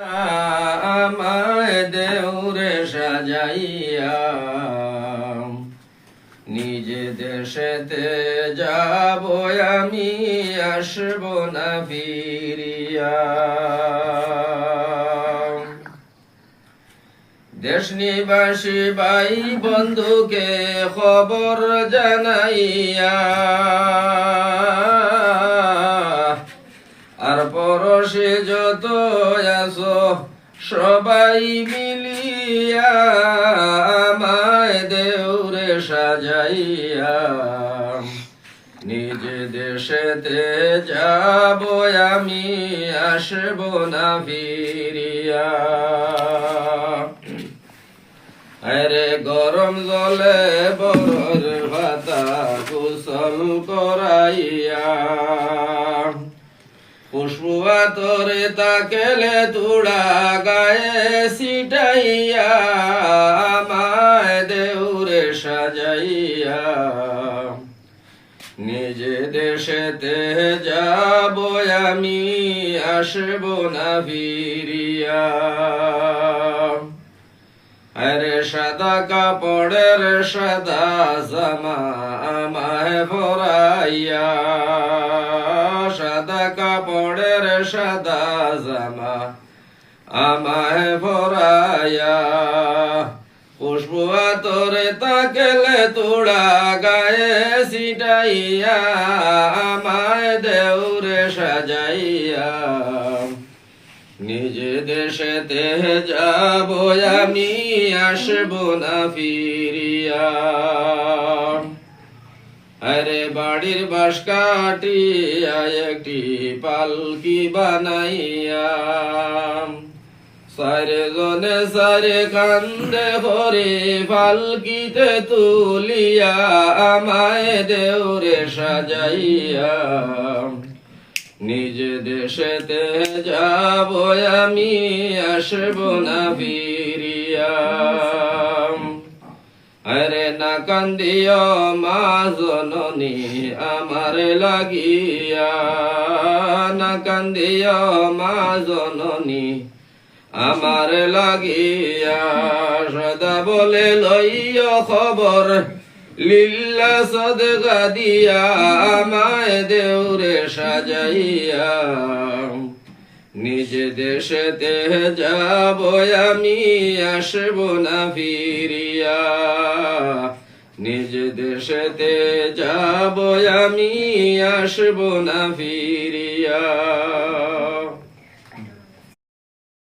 আমায় দেউরে সাজাইয়া নিজ দেশেতে যাব আমি, আসব না ফিরিয়া। দেশ নিবাসী ভাই বন্ধুকে খবর জানাইয়া, আর পরশে যত আছো সবাই মিলিয়া, আমায় দেউরে সাজাইয়া নিজ দেশেতে যাব আমি, আসব না ফিরিয়া। আরে গরম জলে বরর ভাতা কুশল করাইয়া, পুষ্পুয়া তোরে তাকেলে তুড়া গায়ে সিটাইয়া, আমায় দেউরে সাজাইয়া নিজ দেশেতে যাব আমি, আসব না ফিরিয়া। আরে সাদা কাপড়ের সাদা জামা আমায় পরাইয়া, সাদা কাপড়ের সাদা জামা আমায় পরাইয়া, পুষ্পুয়া তোরে তাকেলে তোড়া গায়ে সিটাইয়া, আমায় দেউরে সাজাইয়া নিজ দেশেতে যাব আমি, আসব না ফিরিয়া। আরে বাড়ির বাঁশ কাটিয়া একটি পালকি বানাইয়া, সারে জনে সারে কান্দে ভরে পালকিতে তুলিয়া, আমায় দেউরে সাজাইয়া নিজ দেশেতে যাব আমি, আসব না ফিরিয়া। আরে না কান্দিও মা জননী আমার লাগিয়া, না কান্দিও মা জননী আমার লাগিয়া, সদা বলে লইও খবর লিল্লা সদকা দিয়া, আমায় দেউরে সাজাইয়া নিজ দেশেতে যাব আমি, আসব না ফিরিয়া। নিজ দেশেতে যাব আমি, আসব না ফিরিয়া।